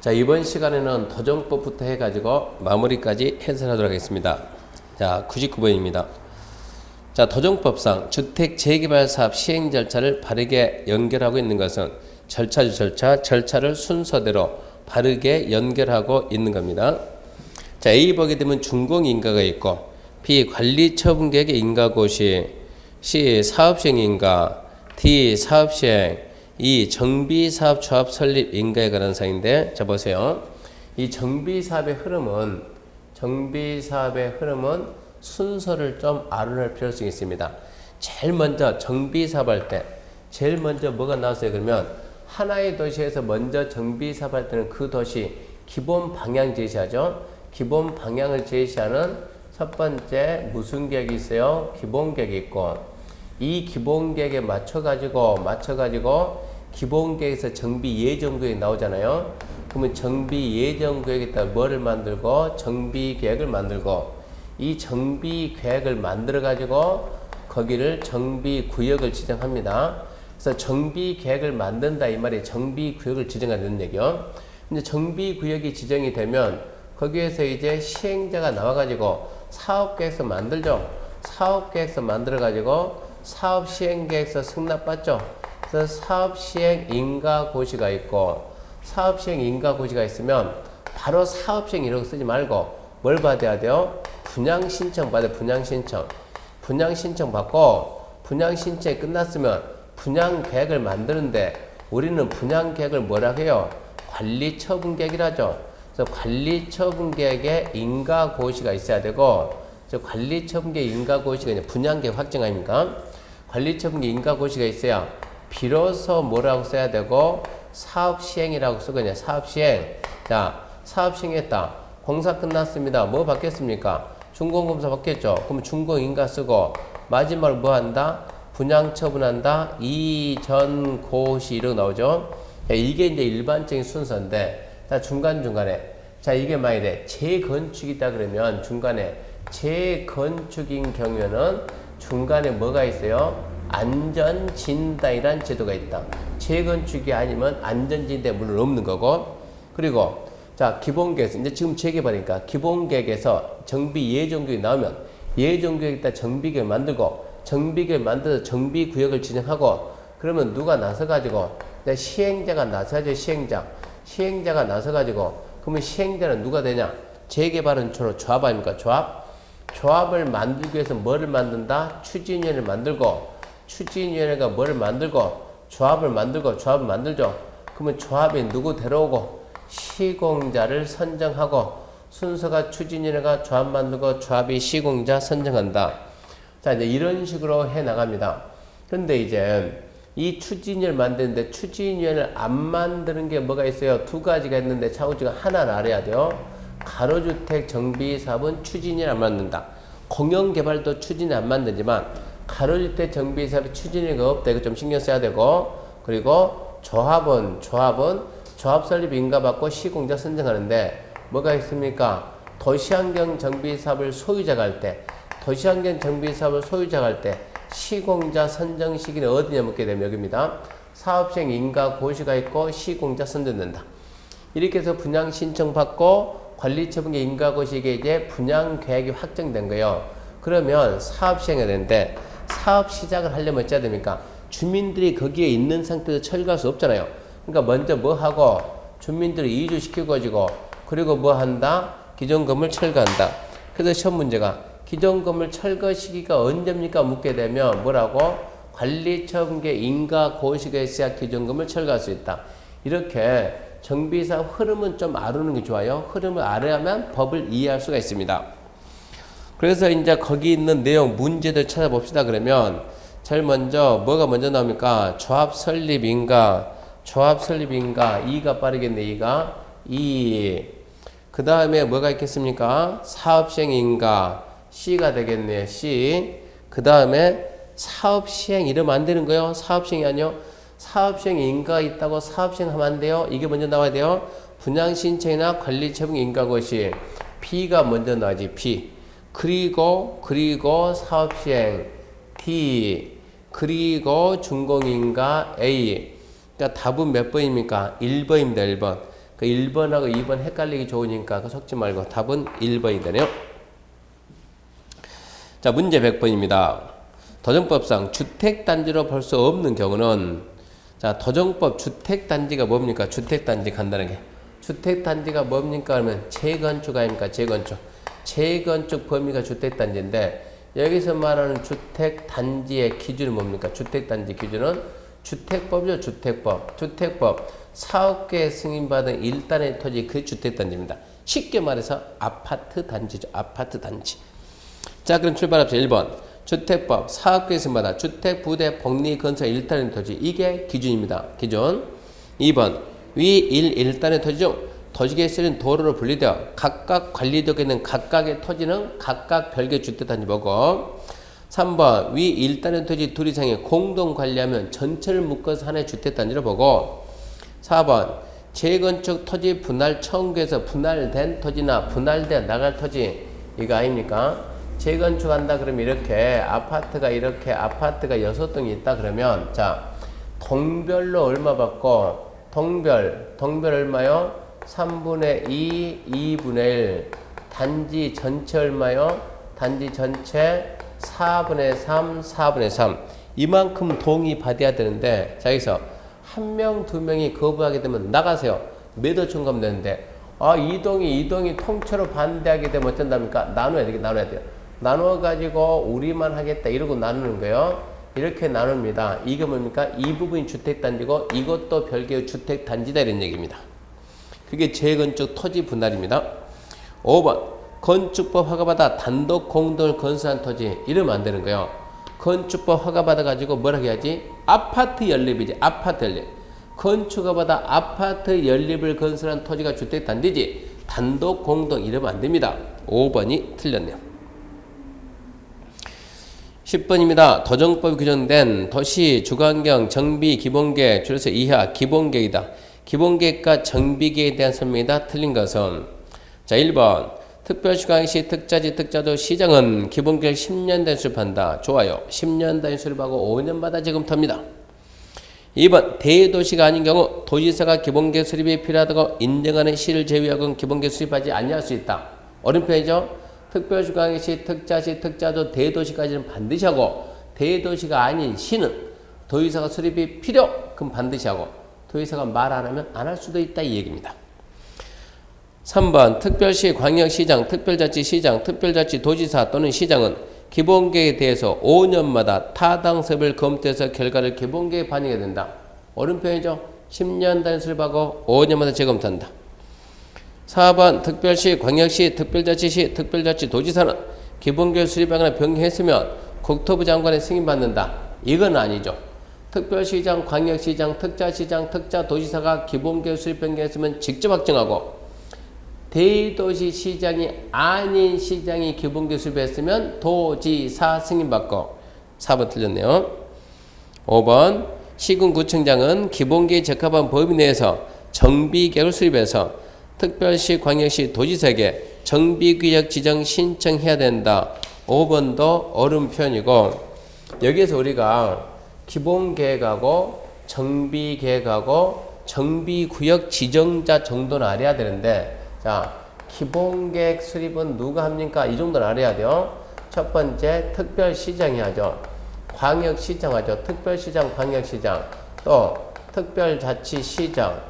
자, 이번 시간에는 도정법부터 해가지고 마무리까지 해설하도록 하겠습니다. 자, 99번입니다. 자, 도정법상 주택 재개발 사업 시행 절차를 바르게 연결하고 있는 것은 절차를 순서대로 바르게 연결하고 있는 겁니다. 자, A 보게 되면 준공인가가 있고, B 관리처분계획의 인가고시, C 사업시행인가, D 사업시행, 이 정비사업 조합 설립 인가에 관한 사항인데, 자 보세요. 이 정비사업의 흐름은 순서를 좀 알아낼 필요성이 있습니다. 제일 먼저 정비사업 할 때 제일 먼저 뭐가 나왔어요? 그러면 하나의 도시에서 먼저 정비사업 할 때는 그 도시 기본 방향 제시하죠. 기본 방향을 제시하는 첫 번째 무슨 계획이 있어요? 기본 계획이 있고, 이 기본 계획에 맞춰가지고 기본 계획에서 정비 예정 구역이 나오잖아요. 그러면 정비 예정 구역에다 뭐를 만들고 정비 계획을 만들고, 이 정비 계획을 만들어 가지고 거기를 정비 구역을 지정합니다. 그래서 정비 계획을 만든다 이 말이 정비 구역을 지정하는 얘기요. 근데 정비 구역이 지정이 되면 거기에서 이제 시행자가 나와 가지고 사업 계획서 만들죠. 사업 계획서 만들어 가지고 사업 시행 계획서 승낙받죠. 그래서 사업 시행 인가고시가 있고, 사업 시행 인가고시가 있으면 바로 사업 시행 이라고 쓰지 말고 뭘 받아야 돼요? 분양 신청 받아요. 분양 신청 받고, 분양 신청이 끝났으면 분양 계획을 만드는데, 우리는 분양 계획을 뭐라 해요? 관리 처분 계획이라죠. 그래서 관리 처분 계획에 인가고시가 있어야 되고, 관리 처분 계획 인가고시가 이제 분양 계획 확정 아닙니까? 관리 처분 계획 인가고시가 있어야 비로소 뭐라고 써야 되고, 사업 시행이라고 쓰거든요. 사업 시행. 자, 사업 시행했다. 공사 끝났습니다. 뭐 받겠습니까? 준공검사 받겠죠. 그럼 준공인가 쓰고, 마지막으로 뭐 한다? 분양 처분한다. 이전고시 이렇게 나오죠. 자, 이게 이제 일반적인 순서인데, 자, 중간중간에. 자, 이게 만약에 재건축이다 그러면 중간에 재건축인 경우에는 중간에 뭐가 있어요? 안전진단이라는 제도가 있다. 재건축이 아니면 안전진단 물론 없는 거고, 그리고 자, 기본계획에서 이제 지금 재개발이니까 기본계획에서 정비 예정구역이 나오면 예정구역에다 정비계획 만들고, 정비계획 만들어서 정비구역을 지정하고, 그러면 누가 나서가지고 시행자가 나서야죠. 시행자가 나서가지고, 그러면 시행자는 누가 되냐? 재개발은 주로 조합 아닙니까? 조합을 만들기 위해서 뭐를 만든다? 추진위원회를 만들고, 추진위원회가 뭐를 만들고 조합을 만들죠. 그러면 조합이 누구 데려오고 시공자를 선정하고, 순서가 추진위원회가 조합 만들고 조합이 시공자 선정한다. 자, 이제 이런 식으로 해 나갑니다. 그런데 이제 이 추진위원회를 만드는데 추진위원회를 안 만드는 게 뭐가 있어요? 두 가지가 있는데 차후지가 하나를 알아야 돼요. 가로주택 정비사업은 추진위를 안 만든다. 공영개발도 추진이 안 만들지만 가로주택 정비사업이 추진위가 없다. 이거 좀 신경 써야 되고, 그리고 조합은 조합 설립 인가 받고 시공자 선정하는데 뭐가 있습니까? 도시환경 정비사업을 소유자가 할 때, 시공자 선정 시기는 어디냐 묻게 되면 여기입니다. 사업시행 인가 고시가 있고 시공자 선정된다. 이렇게 해서 분양 신청 받고 관리처분계 인가고시 이게 이제 분양 계획이 확정된 거예요. 그러면 사업 시행해야 되는데, 사업 시작을 하려면 어찌해야 됩니까? 주민들이 거기에 있는 상태에서 철거할 수 없잖아요. 그러니까 먼저 뭐 하고 주민들을 이주시켜가지고, 그리고 뭐 한다? 기존 건물 철거한다. 그래서 시험 문제가 기존 건물 철거 시기가 언제입니까? 묻게 되면 뭐라고? 관리처분계 인가고시가 있어야 기존 건물 철거할 수 있다. 이렇게 정비사업 흐름은 좀 알아는 게 좋아요. 흐름을 알아야만 법을 이해할 수가 있습니다. 그래서 이제 거기 있는 내용 문제들 찾아봅시다. 그러면 제일 먼저 뭐가 먼저 나옵니까? 조합 설립 인가, 2가 빠르겠네. 2. 그 다음에 뭐가 있겠습니까? 사업 시행 인가, C가 되겠네요. C. 그 다음에 사업 시행 이러면 안 되는 거예요. 사업 시행이 아니요. 사업 시행 인가가 있다고 사업 시행하면 안 돼요. 이게 먼저 나와야 돼요. 분양 신청이나 관리 처분 인가고시. B가 먼저 나와야지. B. 그리고 사업 시행 D. 그리고 준공인가 A. 그러니까 답은 몇 번입니까? 1번입니다. 1번. 그 1번하고 2번 헷갈리기 좋으니까 그 속지 말고 답은 1번이 되네요. 자, 문제 100번입니다. 도정법상 주택단지로 볼 수 없는 경우는, 자, 도정법 주택단지가 뭡니까? 주택단지 간단하게. 주택단지가 뭡니까? 하면 재건축 아닙니까? 재건축. 재건축 범위가 주택단지인데, 여기서 말하는 주택단지의 기준은 뭡니까? 주택단지 기준은 주택법이죠. 주택법. 주택법. 4억개 승인받은 1단의 토지, 그 주택단지입니다. 쉽게 말해서 아파트 단지죠. 아파트 단지. 자, 그럼 출발합시다. 1번. 주택법 4억개 승인받아 주택부대 복리건설 1단의 토지. 이게 기준입니다. 기준. 2번. 위 1단의 토지 중 도시계획에 쓰는 도로로 분리되어 각각 관리되고 있는 각각의 토지는 각각 별개 주택단지 보고, 3번 위 1단의 토지 둘 이상의 공동 관리하면 전체를 묶어서 하나의 주택단지로 보고, 4번 재건축 토지 분할 청구에서 분할된 토지나 분할되어 나갈 토지, 이거 아닙니까? 재건축한다 그러면 이렇게 아파트가 6동이 있다 그러면, 자, 동별로 얼마 받고, 동별 얼마요? 3분의 2, 2분의 1. 단지 전체 얼마요? 단지 전체 4분의 3, 4분의 3. 이만큼 동의 받아야 되는데, 자, 여기서 한 명, 두 명이 거부하게 되면 나가세요. 매도 청구하면 되는데, 이동이 통째로 반대하게 되면 어쩐답니까? 나눠야 돼요. 나눠가지고 우리만 하겠다 이러고 나누는 거예요. 이렇게 나눕니다. 이게 뭡니까? 이 부분이 주택단지고 이것도 별개의 주택단지다 이런 얘기입니다. 그게 재건축 토지 분할입니다. 5번 건축법 허가받아 단독 공동을 건설한 토지, 이러면 안 되는 거예요. 건축법 허가받아 가지고 뭐라 해야지? 아파트 연립이지. 아파트 연립. 건축허가받아 아파트 연립을 건설한 토지가 주택단지지 단독 공동 이러면 안 됩니다. 5번이 틀렸네요. 10번입니다. 도정법이 규정된 도시 주거환경 정비 기본계획 줄여서 이하 기본계획이다. 기본계획과 정비계획에 대한 설명이다. 틀린 것은, 자, 1번 특별시광시 특자지 특자도 시장은 기본계획 10년 된 수립한다. 좋아요. 10년 된 수립하고 5년마다 지급합니다. 2번 대도시가 아닌 경우 도지사가 기본계획 수립이 필요하다고 인정하는 시를 제외하고는 기본계획 수립하지 아니할 수 있다. 어려운 편이죠. 특별시광시 특자시 특자도 대도시까지는 반드시 하고, 대도시가 아닌 시는 도지사가 수립이 필요, 그럼 반드시 하고, 도지사가 말 안 하면 안 할 수도 있다 이 얘기입니다. 3번 특별시 광역시장 특별자치시장 특별자치도지사 또는 시장은 기본계획에 대해서 5년마다 타당성을 검토해서 결과를 기본계획에 반영해야 된다. 어려운 표현이죠. 10년 단위 수립하고 5년마다 재검토한다. 4번 특별시 광역시 특별자치시 특별자치도지사는 기본계획 수립하거나 변경했으면 국토부 장관의 승인받는다. 이건 아니죠. 특별시장, 광역시장, 특자시장, 특자도지사가 기본계획 수립 변경했으면 직접 확정하고, 대도시 시장이 아닌 시장이 기본계획 수립했으면 도지사 승인받고. 4번 틀렸네요. 5번 시군구청장은 기본계획에 적합한 범위 내에서 정비계획을 수립해서 특별시, 광역시, 도지사에게 정비구역 지정 신청해야 된다. 5번도 어려운 편이고, 여기에서 우리가 기본계획하고 정비계획하고 정비구역 지정자 정도는 알아야 되는데, 자, 기본계획 수립은 누가 합니까? 이 정도는 알아야 돼요. 첫 번째 특별시장이 하죠. 광역시장 하죠. 특별시장, 광역시장, 또 특별자치시장,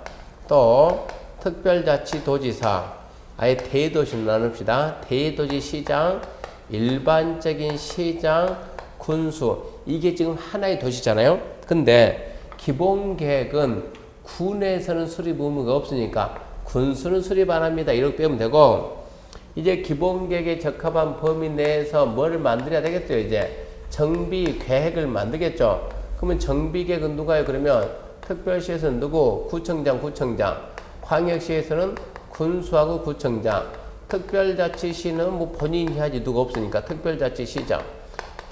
또 특별자치도지사. 아예 대도시로 나눕시다. 대도시시장, 일반적인 시장, 군수. 이게 지금 하나의 도시잖아요. 근데 기본계획은 군에서는 수립 의무가 없으니까 군수는 수립 안 합니다. 이렇게 빼면 되고, 이제 기본계획에 적합한 범위 내에서 뭐를 만들어야 되겠죠. 이제 정비계획을 만들겠죠. 그러면 정비계획은 누가요? 그러면 특별시에서는 누구? 구청장. 광역시에서는 군수하고 구청장. 특별자치시는 뭐 본인이 하지 누가 없으니까 특별자치시장.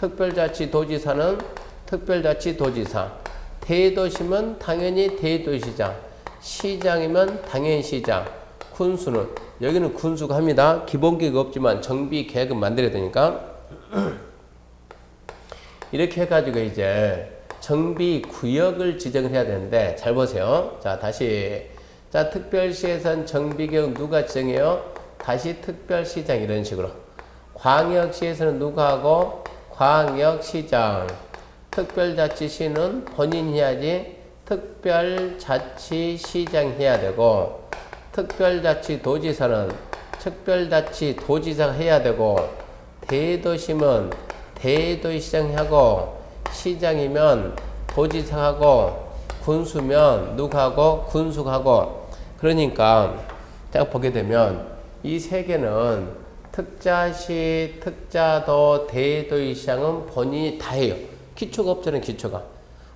특별자치도지사는 특별자치도지사. 대도시면 당연히 대도시장. 시장이면 당연히 시장. 군수는 여기는 군수가 합니다. 기본계획 없지만 정비계획은 만들어야 되니까. 이렇게 해가지고 이제 정비구역을 지정을 해야 되는데, 잘 보세요. 자, 다시 자, 특별시에선 정비계획 누가 정해요? 다시 특별시장 이런 식으로. 광역시에서는 누가 하고? 광역시장. 특별자치시는 본인이 해야지 특별자치시장 해야 되고, 특별자치도지사는 특별자치도지사가 해야 되고, 대도시면 대도시장하고, 시장이면 도지사하고, 군수면 누구하고? 군수하고. 그러니까 딱 보게 되면 이 세 개는 특자시, 특자도, 대도시 시장은 본인이 다 해요. 기초가 없잖아요. 기초가.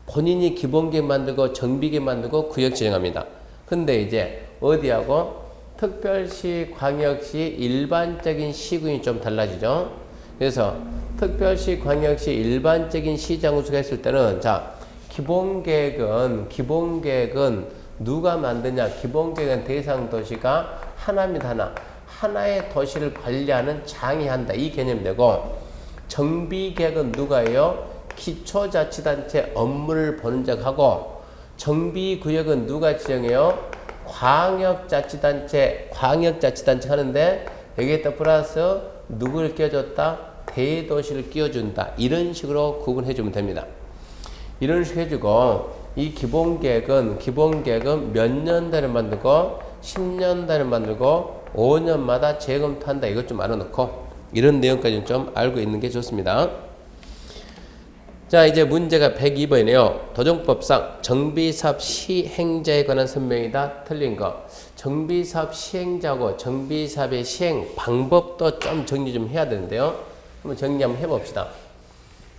본인이 기본계획 만들고 정비계획 만들고 구역 지정합니다. 근데 이제 어디하고? 특별시, 광역시, 일반적인 시군이 좀 달라지죠. 그래서 특별시, 광역시, 일반적인 시장구수가 했을 때는 자, 기본계획은 누가 만드냐? 기본계획은 대상 도시가 하나입니다. 하나. 하나의 도시를 관리하는 장이 한다. 이 개념이 되고, 정비계획은 누가 해요? 기초자치단체 업무를 보는 자하고, 정비구역은 누가 지정해요? 광역자치단체 하는데, 여기에 또 플러스 누구를 끼워줬다? 대도시를 끼워준다. 이런 식으로 구분해 주면 됩니다. 이런 식으로 해주고, 이 기본계획은 몇 년 단위 만들고 10년 단위 만들고 5년마다 재검토한다. 이것 좀 알아놓고 이런 내용까지 좀 알고 있는 게 좋습니다. 자, 이제 문제가 102번이네요. 도정법상 정비사업 시행자에 관한 설명이다. 틀린 거. 정비사업 시행자고 정비사업의 시행 방법도 좀 정리 좀 해야 되는데요. 한번 정리 한번 해봅시다.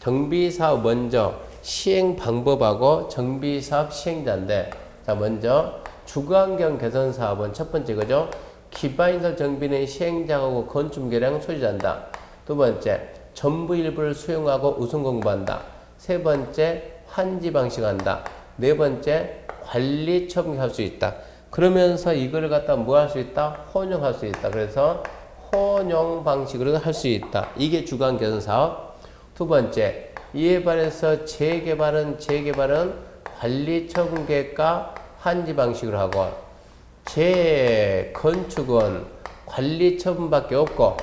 정비사업 먼저 시행 방법하고 정비사업 시행자인데, 자, 먼저 주거환경 개선 사업은 첫 번째 거죠. 기반시설 정비는 시행자하고 건축계량 소유자한다. 두 번째, 전부 일부를 수용하고 우선 공부한다. 세 번째, 환지 방식한다. 네 번째, 관리 처분할 수 있다. 그러면서 이걸 갖다 뭐 할 수 있다? 혼용할 수 있다. 그래서 혼용 방식으로 할 수 있다. 이게 주거환경 개선 사업. 두 번째, 이에 반해서 재개발은 관리 처분 계획과 환지 방식으로 하고, 재건축은 관리 처분밖에 없고,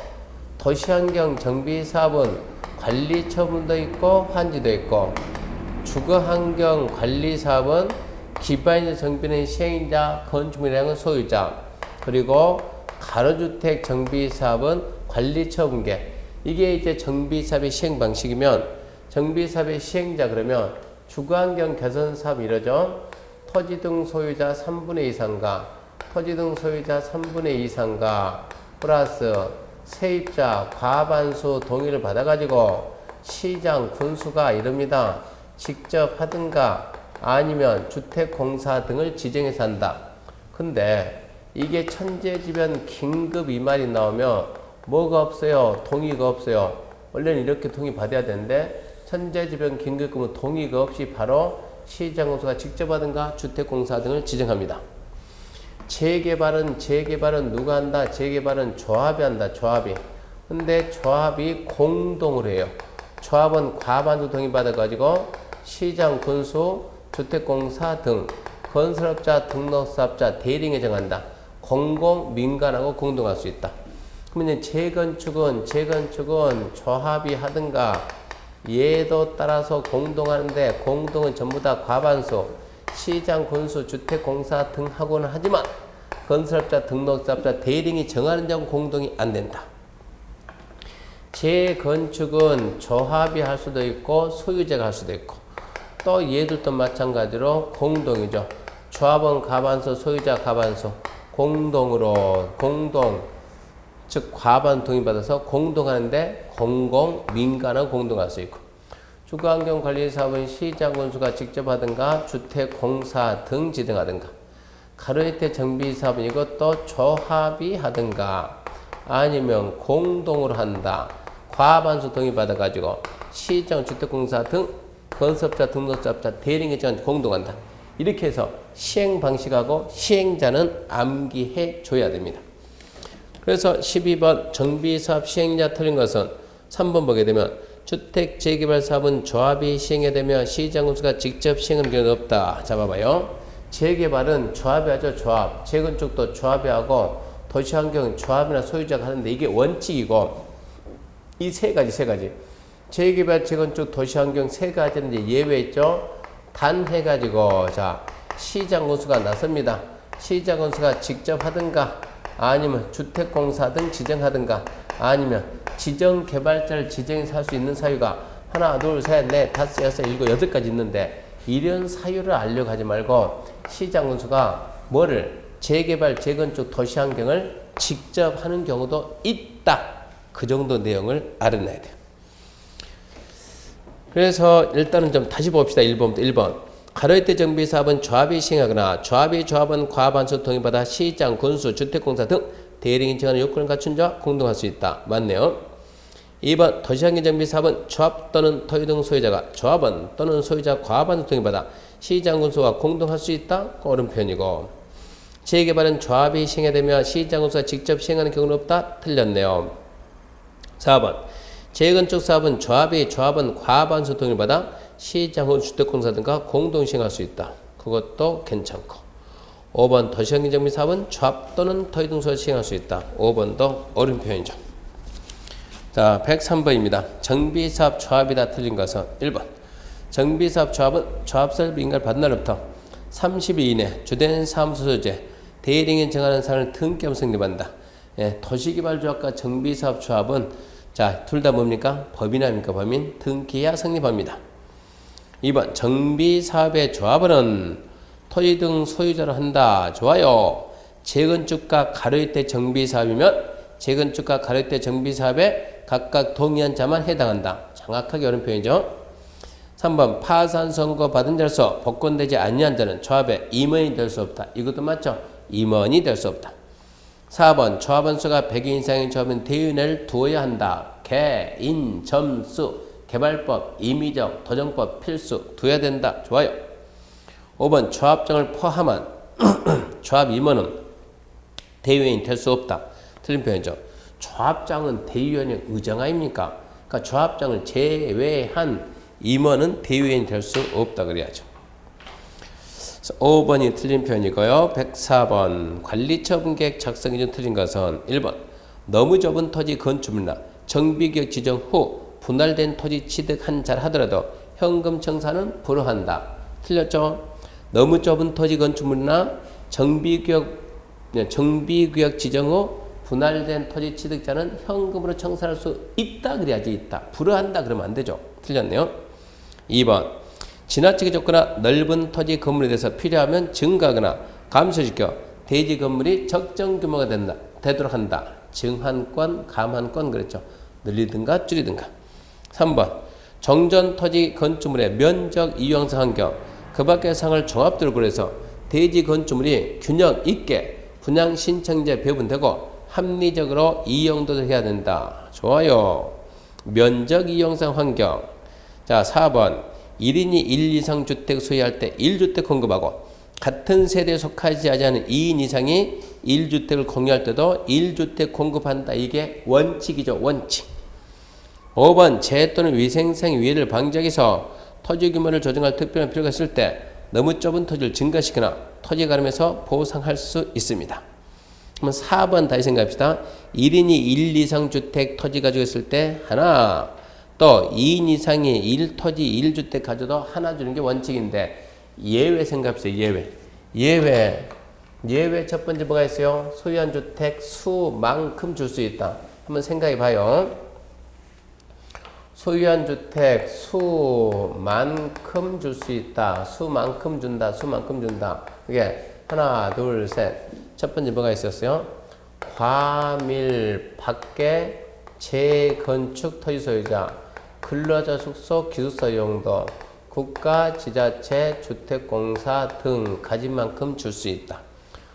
도시환경 정비 사업은 관리 처분도 있고 환지도 있고, 주거환경 관리 사업은 기반시설 정비는 시행자, 건축물량은 소유자, 그리고 가로주택 정비 사업은 관리 처분계. 이게 이제 정비 사업의 시행 방식이면, 정비사업의 시행자 그러면 주거환경 개선 사업 이러죠. 토지 등 소유자 3분의 이상과 플러스 세입자 과반수 동의를 받아가지고 시장 군수가 이릅니다. 직접 하든가 아니면 주택공사 등을 지정해서 한다. 근데 이게 천재지변 긴급 이 말이 나오면 뭐가 없어요? 동의가 없어요. 원래는 이렇게 동의 받아야 되는데, 천재지변 긴급금은 동의가 없이 바로 시장공사가 직접 하든가 주택공사 등을 지정합니다. 재개발은 누가 한다? 재개발은 조합이 한다. 조합이. 근데 조합이 공동으로 해요. 조합은 과반수 동의 받아가지고 시장, 군수, 주택공사 등 건설업자, 등록사업자, 대리인이 정한다. 공공, 민간하고 공동할 수 있다. 그러면 재건축은 조합이 하든가 얘도 따라서 공동하는데, 공동은 전부 다 과반수, 시장, 군수, 주택공사 등 하고는 하지만 건설업자, 등록사업자, 대리인이 정하는 점은 공동이 안 된다. 재건축은 조합이 할 수도 있고 소유자가 할 수도 있고, 또 얘들도 마찬가지로 공동이죠. 조합은 과반수, 소유자 과반수, 즉 과반 동의받아서 공동하는데 공공, 민간은 공동할 수 있고, 주거환경관리사업은 시장군수가 직접 하든가 주택공사 등 지정하든가, 가로혜택 정비사업은 이것도 조합이 하든가 아니면 공동으로 한다. 과반수 동의받아가지고 시장, 주택공사 등 건설업자, 등록사업자, 대리인이 정한 공동한다. 이렇게 해서 시행 방식하고 시행자는 암기해 줘야 됩니다. 그래서 12번 정비사업 시행자 틀린 것은 3번 보게 되면 주택 재개발 사업은 조합이 시행해야 되며 시장군수가 직접 시행하는 경우는 없다. 잡아봐요. 재개발은 조합이 하죠. 조합. 재건축도 조합이 하고 도시환경 조합이나 소유자가 하는데 이게 원칙이고 이 세 가지. 재개발, 재건축, 도시환경 세 가지는 이제 예외 있죠. 단 해가지고 자 시장군수가 나섭니다. 시장군수가 직접 하든가 아니면 주택공사 등 지정하든가 아니면 지정개발자를 지정해서 할 수 있는 사유가 하나, 둘, 셋, 넷, 다섯, 여섯, 일곱, 여덟 가지 있는데 이런 사유를 알려고 하지 말고 시장군수가 뭐를 재개발, 재건축, 도시환경을 직접 하는 경우도 있다. 그 정도 내용을 알아내야 돼요. 그래서 일단은 좀 다시 봅시다. 1번부터 1번. 가로이태 정비사업은 조합이 시행하거나 조합은 과반수 동의받아 시장, 군수, 주택공사 등 대리인이 정하는 요건을 갖춘 자와 공동할 수 있다. 맞네요. 2번 도시환경 정비사업은 조합 또는 토지 등 소유자가 조합원 또는 소유자 과반수 동의받아 시장, 군수와 공동할 수 있다. 옳은 표현이고 재개발은 조합이 시행해야 되며 시장, 군수가 직접 시행하는 경우는 없다. 틀렸네요. 4번 재건축 사업은 조합원 과반수 동의를 받아 시장 후 주택공사 등과 공동 시행할 수 있다. 그것도 괜찮고 5번 도시환경 정비 사업은 조합 또는 토지 등 소유자 시행할 수 있다. 5번도 옳은 표현이죠. 자 103번입니다. 정비사업 조합이다. 틀린 것은 1번 정비사업 조합은 조합설비 인가를 받은 날부터 30일 이내 주된 사무소 소유재 대리인이 정하는 사안을 등기하면 성립한다. 예, 도시개발조합과 정비사업 조합은 자, 둘 다 뭡니까? 법인 아닙니까? 법인 등기해야 성립합니다. 2번 정비사업의 조합원은 토지 등 소유자로 한다. 좋아요. 재건축과 가로이태 정비사업이면 재건축과 가로이태 정비사업에 각각 동의한 자만 해당한다. 정확하게 옳은 표현이죠. 3번 파산 선고 받은 자로서 복권되지 아니한 자는 조합의 임원이 될 수 없다. 이것도 맞죠? 임원이 될 수 없다. 4번 조합원 수가 100인 이상의 조합은 대위원회를 두어야 한다. 개, 인, 점수, 개발법, 임의적, 도정법 필수 두어야 된다. 좋아요. 5번 조합장을 포함한 조합 임원은 대위원이 될 수 없다. 틀린 표현이죠. 조합장은 대위원의 의장 아닙니까? 그러니까 조합장을 제외한 임원은 대위원이 될 수 없다 그래야죠. 5번이 틀린 표현이고요. 104번 관리처분계획 작성 기준 틀린 것은 1번 너무 좁은 토지 건축물이나 정비구역 지정 후 분할된 토지 취득한 자라 하더라도 현금 청산은 불허한다. 틀렸죠? 너무 좁은 토지 건축물이나 정비구역 지정 후 분할된 토지 취득자는 현금으로 청산할 수 있다 그래야지 있다. 불허한다 그러면 안 되죠. 틀렸네요. 2번 지나치게 좁거나 넓은 토지 건물에 대해서 필요하면 증가하거나 감소시켜 대지 건물이 적정 규모가 되도록 한다. 증한권, 감한권 그랬죠. 늘리든가 줄이든가. 3번 정전 토지 건축물의 면적, 이용상 환경 그 밖의 상을 종합적으로 고려해서 대지 건축물이 균형 있게 분양 신청자에 배분되고 합리적으로 이용도를 해야 된다. 좋아요. 면적, 이용상 환경. 자 4번 1인이 1 이상 주택 소유할 때 1주택 공급하고 같은 세대에 속하지 않은 2인 이상이 1주택을 공유할 때도 1주택 공급한다. 이게 원칙이죠. 원칙. 5번 재해 또는 위생상 위해를 방지하기 위해서 토지 규모를 조정할 특별한 필요가 있을 때 너무 좁은 토지를 증가시키거나 토지 가름에서 보상할 수 있습니다. 그럼 4번 다시 생각합시다. 1인이 1 이상 주택 토지 가지고 있을 때 하나 또 2인 이상이 1토지 1주택 가져도 하나 주는 게 원칙인데 예외 생각합시다. 예외 첫 번째 뭐가 있어요? 소유한 주택 수만큼 줄 수 있다. 한번 생각해 봐요. 소유한 주택 수만큼 줄 수 있다. 수만큼 준다. 그게 하나 둘 셋. 첫 번째 뭐가 있었어요? 과밀 밖에 재건축 토지 소유자 근로자 숙소 기숙사 용도 국가 지자체 주택공사 등 가진 만큼 줄 수 있다.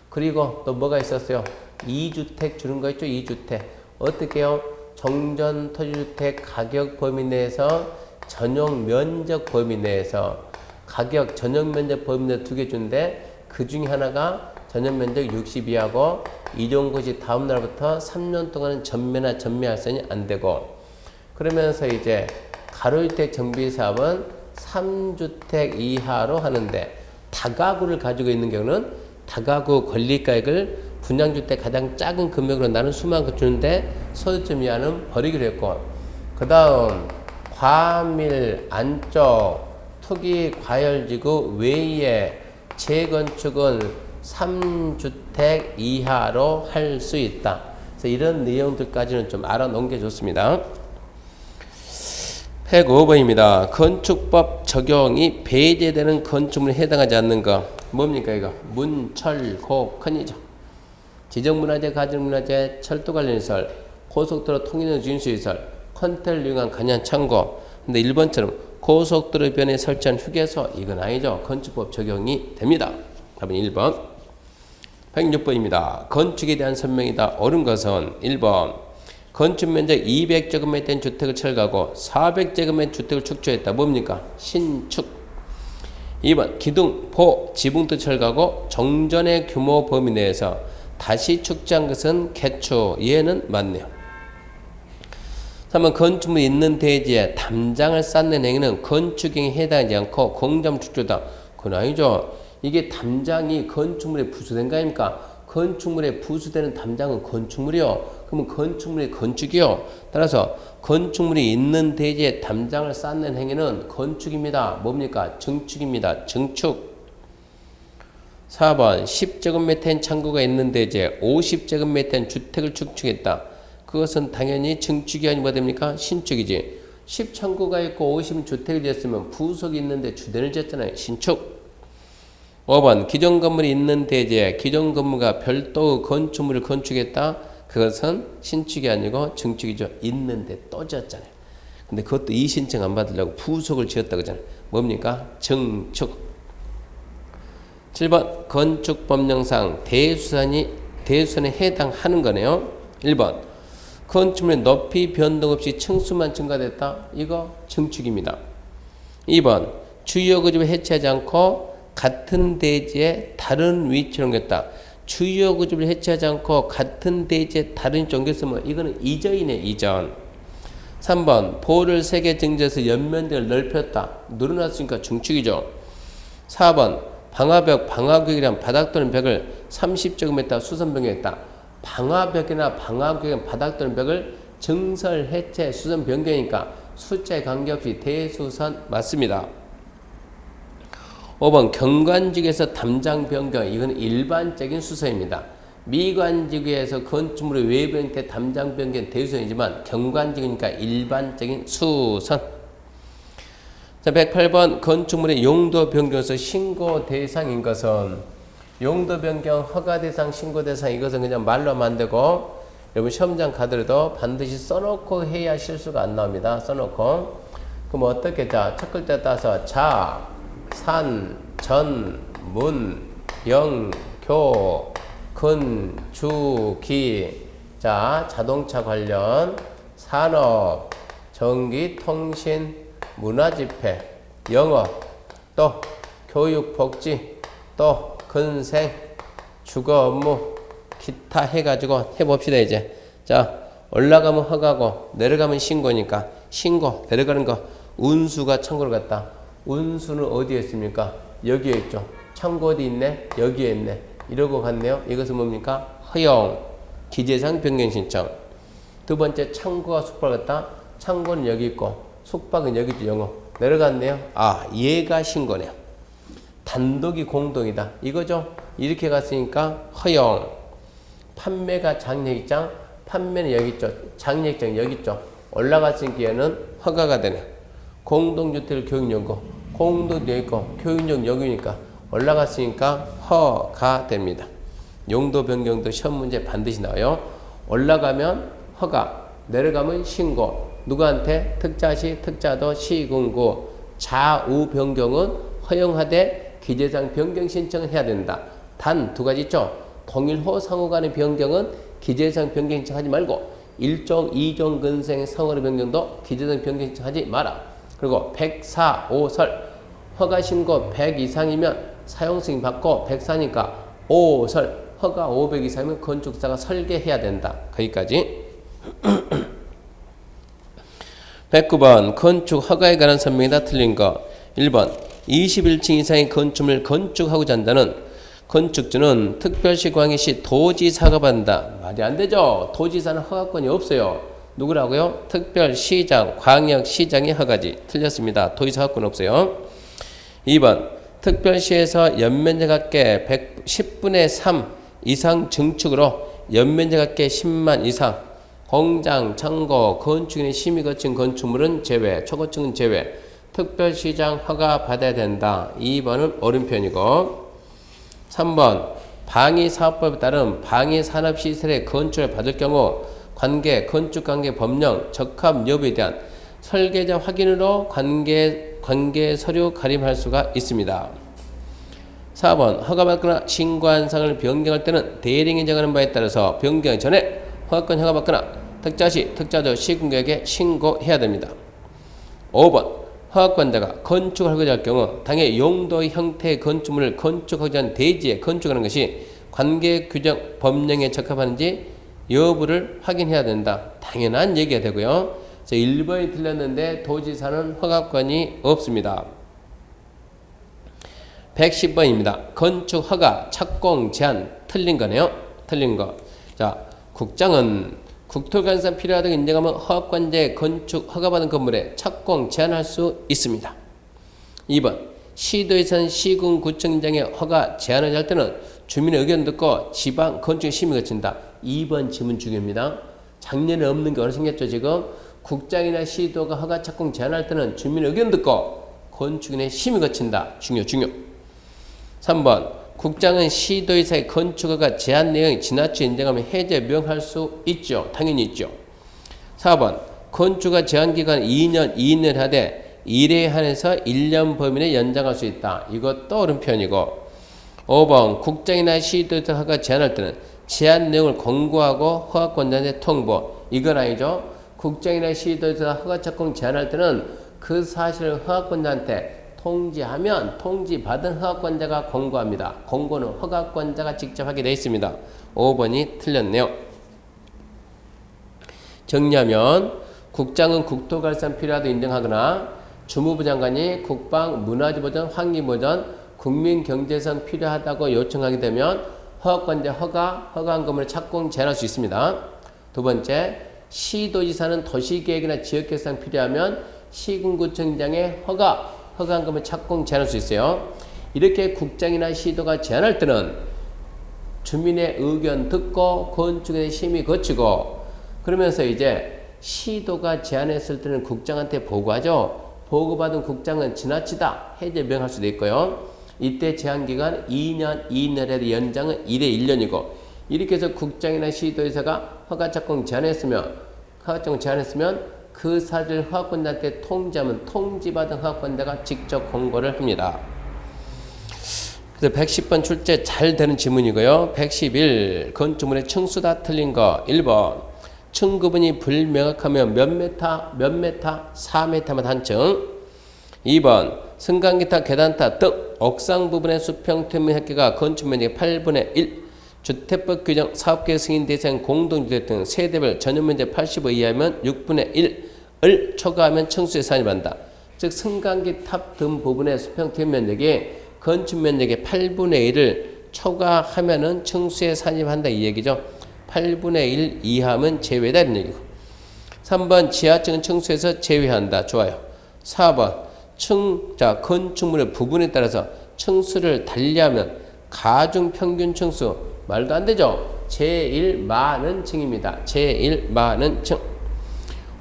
그리고 또 뭐가 있었어요? 2주택 주는 거 있죠? 2주택 어떻게 해요? 정전 토지주택 가격 범위 내에서 전용 면적 범위 내에서 가격 전용 면적 범위 내에 두 개 준대. 그 중에 하나가 전용 면적 62하고 이전 것이 다음 날부터 3년 동안은 전매 할선이 안 되고 그러면서 이제 가로주택 정비사업은 3주택 이하로 하는데 다가구를 가지고 있는 경우는 다가구 권리가액을 분양주택 가장 작은 금액으로 나는 수만큼 주는데 소유점 이하는 버리기로 했고, 그 다음 과밀 안쪽 투기 과열지구 외에 재건축은 3주택 이하로 할 수 있다. 그래서 이런 내용들까지는 좀 알아놓은 게 좋습니다. 105번입니다. 건축법 적용이 배제되는 건축물에 해당하지 않는 거 뭡니까 이거? 문, 철, 고, 큰이죠. 지정문화재, 가정문화재, 철도 관련시설, 고속도로 통일용 준수시설, 컨테이너를 이용한 간이한 창고. 근데 1번처럼 고속도로 변에 설치한 휴게소 이건 아니죠. 건축법 적용이 됩니다. 답은 1번. 106번입니다. 건축에 대한 설명이다. 옳은 것은 1번. 건축 면적 200제곱미터 된 주택을 철거하고 400제곱미터 주택을 축조했다. 뭡니까? 신축. 2번. 기둥, 포, 지붕도 철거하고 정전의 규모 범위 내에서 다시 축조한 것은 개축. 얘는 맞네요. 3번. 건축물이 있는 대지에 담장을 쌓는 행위는 건축행위에 해당하지 않고 공점 축조다. 그건 아니죠. 이게 담장이 건축물에 부수된 거 아닙니까? 건축물에 부수되는 담장은 건축물이요. 그러면 건축물이 건축이요. 따라서 건축물이 있는 대지에 담장을 쌓는 행위는 건축입니다. 뭡니까? 증축입니다. 증축. 4번 10제곱미터인 창고가 있는 대지에 50제곱미터인 주택을 축축했다. 그것은 당연히 증축이 아니고 뭐 됩니까? 신축이지. 10창고가 있고 50주택이 됐으면 부속이 있는데 주대를 졌잖아요. 신축. 5번 기존 건물이 있는 대지에 기존 건물과 별도의 건축물을 건축했다. 그것은 신축이 아니고 증축이죠. 있는데 또 지었잖아요. 근데 그것도 이신청 안 받으려고 부속을 지었다 그러잖아요. 뭡니까? 증축. 7번 건축법령상 대수선에 해당하는 거네요. 1번 건축물의 높이 변동 없이 층수만 증가됐다. 이거 증축입니다. 2번 주요 구집을 해체하지 않고 같은 대지에 다른 위치로 옮겼다. 주요 구집을 해체하지 않고 같은 대지에 다른 위치로 옮겼으면 이거는 이전이네. 이전. 3번 보를 3개 증지해서 연면적을 넓혔다. 늘어났으니까 중축이죠. 4번 방화벽, 방화구역이란 바닥 또는 벽을 30제곱미터 수선 변경했다. 방화벽이나 방화구역은 바닥 또는 벽을 증설, 해체, 수선 변경이니까 숫자에 관계없이 대수선 맞습니다. 5번 경관지구에서 담장 변경. 이건 일반적인 수선입니다. 미관지구에서 건축물의 외부 형태 담장 변경 대수선이지만 경관지구니까 일반적인 수선. 자, 108번 건축물의 용도 변경에서 신고 대상인 것은 용도 변경 허가 대상 신고 대상 이것은 그냥 말로 하면 안 되고 여러분 시험장 가더라도 반드시 써놓고 해야 실수가 안 나옵니다. 써놓고. 그럼 어떻게 자 첫 글자 따서 자 산, 전, 문, 영, 교, 근, 주, 기. 자, 자동차 관련, 산업, 전기, 통신, 문화집회, 영업, 또 교육, 복지, 또 근생, 주거 업무, 기타 해가지고 해봅시다, 이제. 자, 올라가면 허가고, 내려가면 신고니까, 신고, 내려가는 거, 운수가 창고를 갔다. 운수는 어디에 있습니까? 여기에 있죠. 창고 어디 있네? 여기에 있네. 이러고 갔네요. 이것은 뭡니까? 허용, 기재상 변경 신청. 두 번째 창고가 숙박을 갔다. 창고는 여기 있고 숙박은 여기 있죠. 영어. 내려갔네요. 아, 얘가 신고네요. 단독이 공동이다. 이거죠. 이렇게 갔으니까 허용. 판매가 장려입장. 판매는 여기 있죠. 장려입장 여기 있죠. 올라갔으니까 얘는 허가가 되네. 공동주택을 교육연구, 공동도 있고 교육용 여기니까 올라갔으니까 허가 됩니다. 용도 변경도 시험 문제 반드시 나와요. 올라가면 허가, 내려가면 신고. 누구한테? 특자시, 특자도, 시군구. 좌우 변경은 허용하되 기재상 변경 신청을 해야 된다. 단 두 가지 있죠. 동일호 상호 간의 변경은 기재상 변경 신청하지 말고 1종, 2종 근생 상호의 변경도 기재상 변경 신청하지 마라. 그리고 104, 5설 허가 신고 100 이상이면 사용승인 받고 104니까 5설 허가 500 이상이면 건축사가 설계해야 된다. 거기까지. 109번 건축 허가에 관한 설명이다. 틀린 거. 1번 21층 이상의 건축물을 건축하고자 한다는 건축주는 특별시 광역시 도지사가 받는다. 말이 안 되죠. 도지사는 허가권이 없어요. 누구라고요? 특별시장, 광역시장이 허가지. 틀렸습니다. 도지사 허가권 없어요. 2번 특별시에서 연면적 합계 10분의 3 이상 증축으로 연면적 합계 10만 이상 공장, 창고, 건축인의 심의 거친 건축물은 제외, 초고층은 제외. 특별시장 허가 받아야 된다. 2번은 오른편이고 3번 방위사업법에 따른 방위산업시설의 건축을 받을 경우 관계, 건축관계 법령 적합 여부에 대한 설계자 확인으로 관계 서류 가림할 수가 있습니다. 4번 허가받거나 신고한 사항을 변경할 때는 대리인이 정하는 바에 따라서 변경 전에 허가권 허가받거나 특자시, 특자조 시군구역에 신고해야 됩니다. 5번 허가권자가 건축을 하고자 할 경우 당해 용도의 형태의 건축물을 건축하고자 하는 대지에 건축하는 것이 관계 규정 법령에 적합한지 여부를 확인해야 된다. 당연한 얘기가 되고요. 1번이 틀렸는데 도지사는 허가권이 없습니다. 110번입니다. 건축 허가, 착공, 제한 틀린 거네요. 틀린 거. 자, 국장은 국토관상 필요하다고 인정하면 허가권자의 건축 허가받은 건물에 착공, 제한할 수 있습니다. 2번 시도에선 시군구청장의 허가 제한을 할 때는 주민의 의견 듣고 지방 건축 심의 거친다. 2번 지문 중요합니다. 작년에 없는 게 어느 생겼죠 지금? 국장이나 시도가 허가 착공 제한할 때는 주민의 의견 듣고 건축인의 심의 거친다. 중요. 3번 국장은 시도의사의 건축허가 제한 내용이 지나쳐 인정하면 해제 명할 수 있죠. 당연히 있죠. 4번 건축허가 제한기간 2년 이내를 하되 1회에 한해서 1년 범위 내에 연장할 수 있다. 이것도 오른편이고 5번 국장이나 시도의사 허가 제한할 때는 제한 내용을 공고하고 허가권자한테 통보. 이건 아니죠. 국장이나 시도의사 허가 착공 제한할 때는 그 사실을 허가권자한테 통지하면 통지받은 허가권자가 공고합니다. 공고는 허가권자가 직접 하게 되어 있습니다. 5번이 틀렸네요. 정리하면 국장은 국토발전 필요하다고 인정하거나 주무부 장관이 국방, 문화재보전, 환기보전, 국민경제성 필요하다고 요청하게 되면 허가권자 허가한 건물을 착공 제한할 수 있습니다. 두 번째, 시도지사는 도시계획이나 지역계획상 필요하면 시군구청장의 허가한 거면 착공 제한할 수 있어요. 이렇게 국장이나 시도가 제한할 때는 주민의 의견 듣고 건축의 심의 거치고 그러면서 이제 시도가 제한했을 때는 국장한테 보고하죠. 보고받은 국장은 지나치다 해제 명할 수도 있고요. 이때 제한기간 2년 이내에 연장은 1회 1년이고 이렇게 해서 국장이나 시도의사가 허가 착공 제한했으면 그 사실을 허가권자한테 통지하면 통지받은 허가권자가 직접 공고를 합니다. 그래서 110번 출제 잘 되는 지문이고요. 111 건축물의 층수다 틀린 거 1번 층 구분이 불명확하면 몇 메타 4m만 한 층. 2번 승강기타 계단타 등 옥상 부분의 수평 퇴면 합계가 건축면적의 8분의 1 주택법 규정 사업계획 승인 대상 공동주택 등 세대별 전용면적 85 이하면 6분의 1을 초과하면 층수에 산입한다. 즉 승강기 탑 등 부분의 수평 면적이 건축면적의 8분의 1을 초과하면은 층수에 산입한다 이 얘기죠. 8분의 1 이하면 제외다 이런 얘기고. 3번 지하층은 층수에서 제외한다. 좋아요. 4번 건축물의 부분에 따라서 층수를 달리하면 가중 평균 층수 말도 안 되죠. 제일 많은 층입니다. 제일 많은 층.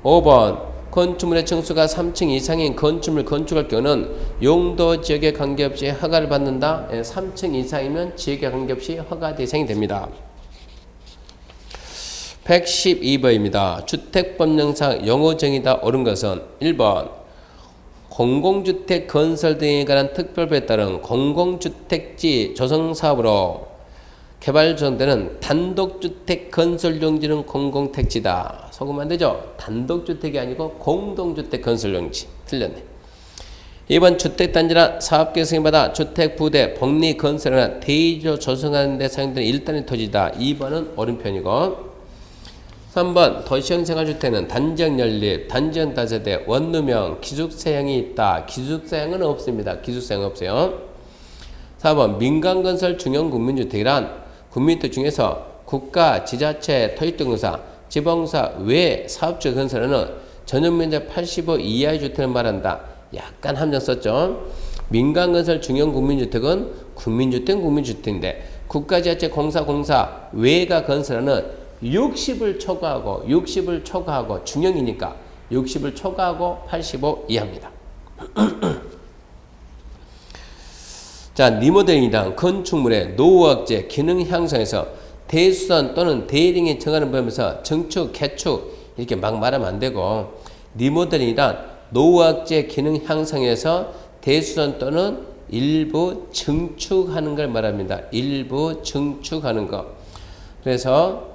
5번 건축물의 층수가 3층 이상인 건축물 건축할 경우는 용도 지역에 관계없이 허가를 받는다. 3층 이상이면 지역에 관계없이 허가 대상이 됩니다. 112번입니다. 주택법령상 용어정의다 옳은 것은 1번 공공주택 건설 등에 관한 특별법에 따른 공공주택지 조성사업으로 개발 조성되는 단독주택 건설 용지는 공공택지다. 속으면 안 되죠? 단독주택이 아니고 공동주택 건설 용지. 틀렸네. 2번 주택단지나 사업계획 승인받아 주택부대, 복리 건설이나 대의조 조성하는 데 사용되는 일단의 토지다. 2번은 옳은 편이고 3번 도시형 생활주택은 단지형 연립, 단지형 다세대, 원룸형, 기숙사형이 있다. 기숙사형은 없습니다. 기숙사형 없어요. 4번 민간건설 중형 국민주택이란 국민주택 중에서 국가, 지자체, 토지등록사, 지방사 외 사업주 건설에는 전용면적 85 이하의 주택을 말한다. 약간 함정 썼죠. 민간건설 중형 국민주택은 국민주택인데 국가, 지자체, 공사 외가 건설하는 60을 초과하고 중형이니까 60을 초과하고 85 이하입니다. 자, 리모델링이란 건축물의 노후학제 기능 향상에서 대수선 또는 대리링이 정하는 범위에서 증축, 개축 이렇게 막 말하면 안 되고 리모델링이란 노후학제 기능 향상에서 대수선 또는 일부 증축하는 걸 말합니다. 일부 증축하는 거. 그래서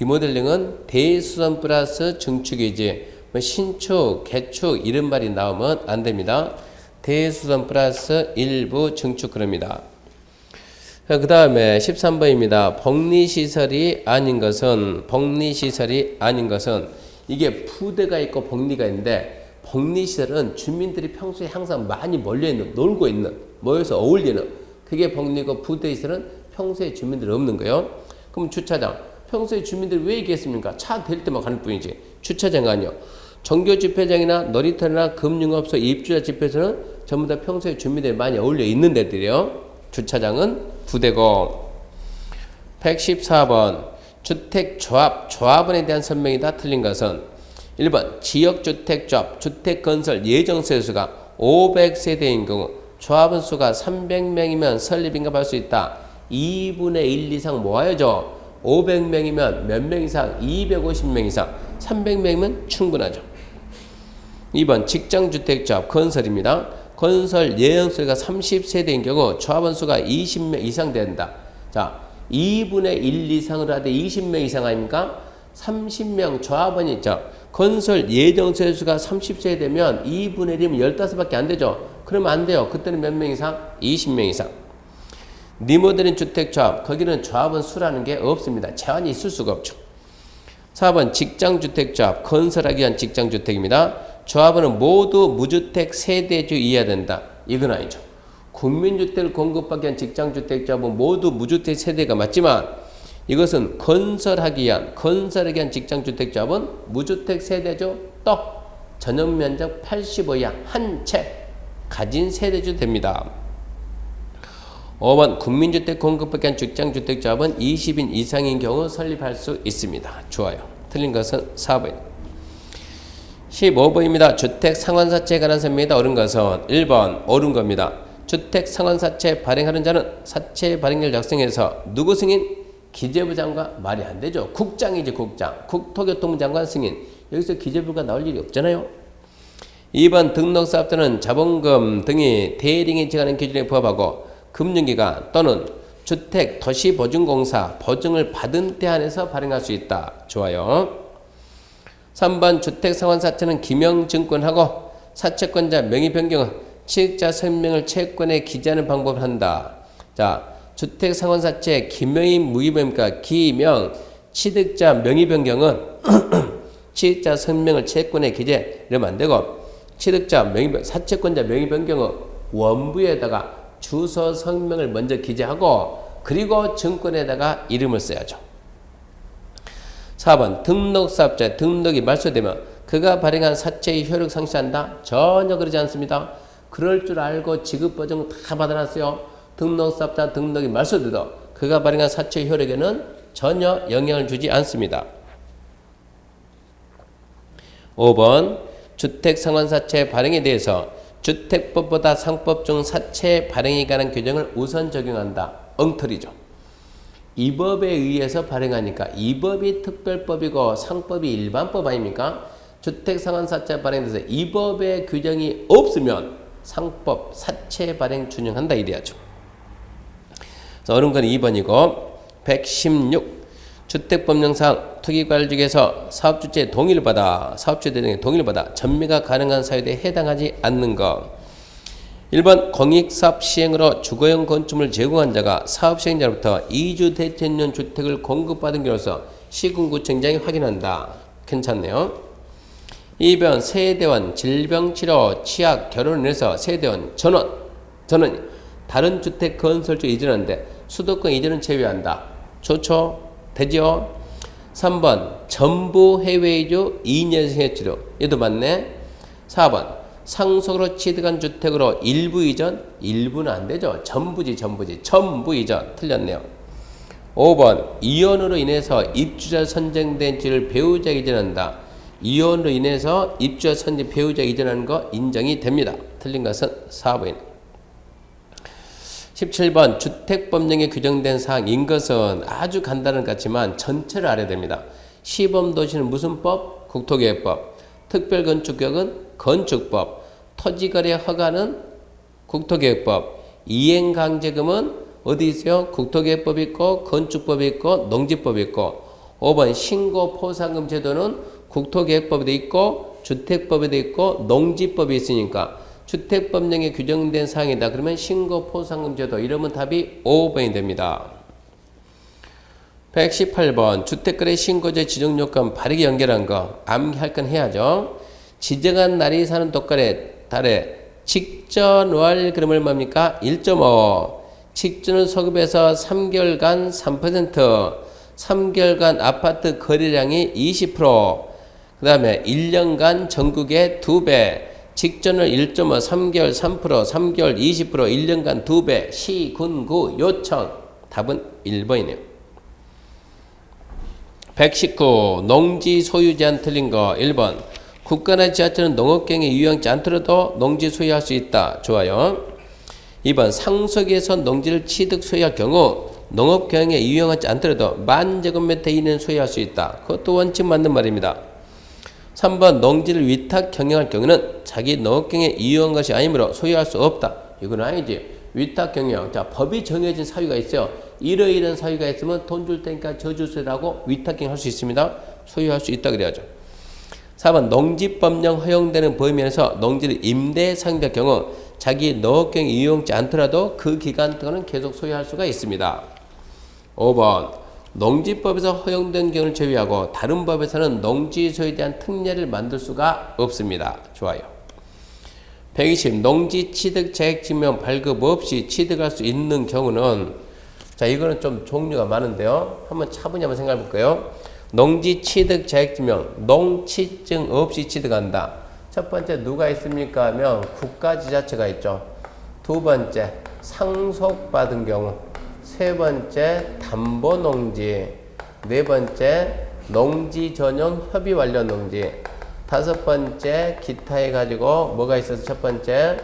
리모델링은 대수선 플러스 증축이지 뭐 신축, 개축 이런 말이 나오면 안 됩니다. 대수선 플러스 일부 증축 그럽니다. 그 다음에 13번입니다. 복리시설이 아닌 것은 이게 부대가 있고 복리가 있는데 복리시설은 주민들이 평소에 항상 많이 몰려있는 놀고 있는 모여서 어울리는 그게 복리고 부대시설은 평소에 주민들이 없는 거예요. 그럼 주차장 평소에 주민들이 왜 있겠습니까? 차 댈 때만 가는 뿐이지 주차장 아니요. 종교 집회장이나 놀이터나 금융업소 입주자 집회에서는 전부 다 평소에 주민들이 많이 어울려 있는 데들이요. 주차장은 부대고. 114번 조합원에 대한 설명이다. 틀린 것은 1번 지역주택조합 주택건설 예정세수가 500세대인 경우 조합원 수가 300명이면 설립인가할 수 있다. 2분의 1 이상 모아야죠. 500명이면 몇 명 이상? 250명 이상. 300명이면 충분하죠. 2번 직장주택조합 건설입니다. 건설 예정수가 30세대인 경우 조합원 수가 20명 이상 된다. 자, 2분의 1 이상으로 하되 20명 이상 아닙니까? 30명 조합원이 있죠. 건설 예정세 수가 30세대면 2분의 1이면 15밖에 안 되죠. 그러면 안 돼요. 그때는 몇 명 이상? 20명 이상. 리모델링 주택조합 거기는 조합원 수라는 게 없습니다. 제한이 있을 수가 없죠. 4번 직장주택조합 건설하기 위한 직장주택입니다. 조합원은 모두 무주택 세대주 이해야 된다. 이건 아니죠. 국민주택을 공급하기 위한 직장주택조합은 모두 무주택 세대가 맞지만 이것은 건설하기 위한 직장주택조합은 무주택 세대주 또 전용면적 85 이하 한 채 가진 세대주 됩니다. 5번 국민주택 공급하기 위한 직장주택조합은 20인 이상인 경우 설립할 수 있습니다. 좋아요. 틀린 것은 4번. 15번입니다. 주택상환사채에 관한 설명이다. 옳은 것은 1번 옳은 겁니다. 주택상환사채 발행하는 자는 사채 발행을 작성해서 누구 승인? 기재부 장관 말이 안 되죠. 국장이지 국장. 국토교통부 장관 승인. 여기서 기재부가 나올 일이 없잖아요. 2번 등록사업자는 자본금 등이 대리인이 정하는 기준에 부합하고 금융기관 또는 주택 도시보증공사 보증을 받은 때 한해서 발행할 수 있다. 좋아요. 3번 주택상환사채는 기명증권하고 사채권자 명의 변경은 취득자 설명을 채권에 기재하는 방법을 한다. 자, 주택상환사채 기명이 무기명입니까? 기명 취득자 명의 변경은 취득자 설명을 채권에 기재 이러면 안 되고 취득자 명의 사채권자 명의 변경은 원부에다가 주소 성명을 먼저 기재하고 그리고 증권에다가 이름을 써야죠. 4번 등록사업자 등록이 말소되면 그가 발행한 사채의 효력 상실한다? 전혀 그러지 않습니다. 그럴 줄 알고 지급보증 다 받아놨어요. 등록사업자 등록이 말소돼도 그가 발행한 사채의 효력에는 전혀 영향을 주지 않습니다. 5번 주택상환사채 발행에 대해서 주택법보다 상법 중 사채 발행에 관한 규정을 우선 적용한다. 엉터리죠. 이 법에 의해서 발행하니까 이 법이 특별법이고 상법이 일반법 아닙니까? 주택상환사채 발행에 대해서 이 법의 규정이 없으면 상법 사채 발행 준용한다 이래야죠. 그래서 옳은 건 2번이고 116 주택법령상 투기관리직에서 사업주체의 동의를 받아 사업주체 대상의 동의를 받아 전매가 가능한 사유에 해당하지 않는 것. 1번 공익사업 시행으로 주거용 건축물을 제공한 자가 사업 시행자로부터 이주대체용 주택을 공급받은 경우로서 시군구청장이 확인한다. 괜찮네요. 2번 세대원 질병치료 취약 결혼을 해서 세대원 전원 다른 주택 건설주 이전하는데 수도권 이전은 제외한다. 좋죠? 되죠? 3번 전부 해외이주 2년 생활치료 얘도 맞네. 4번 상속으로 취득한 주택으로 일부 이전 일부는 안 되죠. 전부 이전 틀렸네요. 5번 이혼으로 인해서 입주자 선정된 지를 배우자에게 이전한다. 이혼으로 인해서 입주자 선정 배우자에게 이전하는 거 인정이 됩니다. 틀린 것은 4번이네. 17번 주택법령에 규정된 사항인 것은 아주 간단한 것 같지만 전체를 알아야 됩니다. 시범도시는 무슨 법? 국토계획법. 특별건축격은 건축법. 토지거래 허가는 국토계획법. 이행강제금은 어디 있어요? 국토계획법이 있고 건축법이 있고 농지법이 있고. 5번 신고포상금 제도는 국토계획법에도 있고 주택법에도 있고 농지법이 있으니까 주택법령에 규정된 사항이다. 그러면 신고포상금 제도 이러면 답이 5번이 됩니다. 118번 주택거래 신고제 지정요건 바르게 연결한 거 암기할 건 해야죠. 지정한 날이 사는 달에 직전월 그러면 뭡니까? 1.5 직전을 소급해서 3개월간 3% 3개월간 아파트 거래량이 20% 그 다음에 1년간 전국에 2배 직전을 1.5 3개월 3% 3개월 20% 1년간 2배 시, 군, 구, 요청 답은 1번이네요. 119 농지 소유 제한 틀린 거 1번 국가나 지자체는 농업경에 유용하지 않더라도 농지 소유할 수 있다. 좋아요. 2번 상속에서 농지를 취득 소유할 경우 농업경에 유용하지 않더라도 10,000제곱미터 이내는 소유할 수 있다. 그것도 원칙 맞는 말입니다. 3번 농지를 위탁 경영할 경우는 자기 농업경에 이용한 것이 아니므로 소유할 수 없다. 이건 아니지. 위탁 경영. 자, 법이 정해진 사유가 있어요. 이러이러한 사유가 있으면 돈 줄 테니까 저주세라고 위탁 경영할 수 있습니다. 소유할 수 있다 그래야죠. 4번 농지법령 허용되는 범위에서 농지를 임대 상대할 경우 자기 농업경에 이용하지 않더라도 그 기간 동안은 계속 소유할 수가 있습니다. 5번 농지법에서 허용된 경우를 제외하고 다른 법에서는 농지 소유에 대한 특례를 만들 수가 없습니다. 좋아요. 120 농지 취득 자격증명 발급 없이 취득할 수 있는 경우는 자 이거는 좀 종류가 많은데요. 한번 차분히 한번 생각해 볼까요? 농지 취득 자격증명 농취증 없이 취득한다. 첫 번째 누가 있습니까 하면 국가지자체가 있죠. 두 번째 상속받은 경우, 세 번째 담보농지, 네 번째 농지 전용 협의 완료 농지, 다섯 번째 기타 해가지고 뭐가 있어서 첫 번째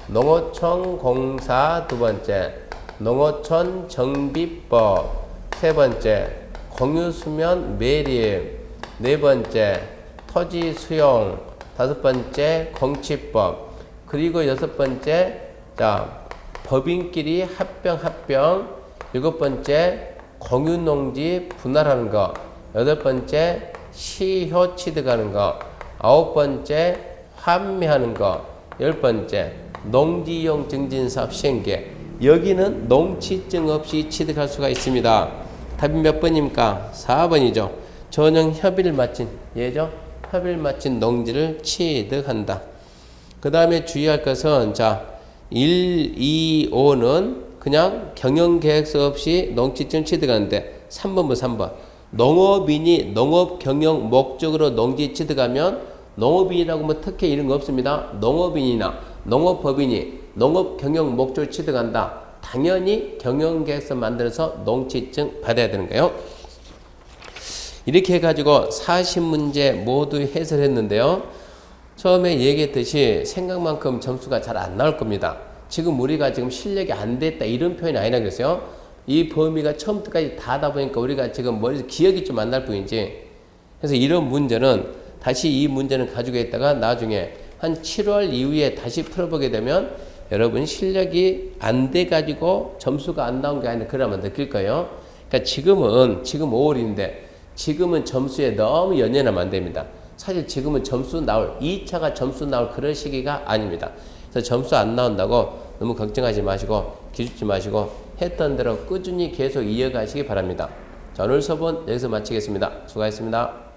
농어촌 공사, 두 번째 농어촌 정비법, 세 번째 공유수면 매립, 네 번째 토지 수용, 다섯 번째 공치법, 그리고 여섯 번째 자 법인끼리 합병, 일곱 번째 공유농지 분할하는 거, 여덟 번째 시효 취득하는 거, 아홉 번째 환매하는 거, 열 번째 농지이용 증진사업 시행계. 여기는 농취증 없이 취득할 수가 있습니다. 답이 몇 번입니까? 4번이죠. 전용 협의를 마친 예죠? 협의를 마친 농지를 취득한다. 그 다음에 주의할 것은 자 1, 2, 5는 그냥 경영계획서 없이 농취증 취득하는데 3번부 3번 농업인이 농업 경영 목적으로 농지 취득하면 농업인이라고 뭐 특혜 이런 거 없습니다. 농업인이나 농업법인이 농업 경영 목적으로 취득한다. 당연히 경영계획서 만들어서 농취증 받아야 되는 거예요. 이렇게 해가지고 40문제 모두 해설했는데요. 처음에 얘기했듯이 생각만큼 점수가 잘 안 나올 겁니다. 지금 우리가 지금 실력이 안 됐다 이런 표현이 아니라 그랬어요. 이 범위가 처음부터까지 다 하다 보니까 우리가 지금 머리에서 기억이 좀 안 날 뿐이지. 그래서 이런 문제는 다시 이 문제는 가지고 있다가 나중에 한 7월 이후에 다시 풀어보게 되면 여러분 실력이 안 돼가지고 점수가 안 나온 게 아니라 그러면 느낄 거예요. 그러니까 지금 5월인데 지금은 점수에 너무 연연하면 안 됩니다. 사실 지금은 점수 나올 2차가 점수 나올 그런 시기가 아닙니다. 그래서 점수 안 나온다고 너무 걱정하지 마시고 기죽지 마시고 했던 대로 꾸준히 계속 이어가시기 바랍니다. 자, 오늘 수업은 여기서 마치겠습니다. 수고하셨습니다.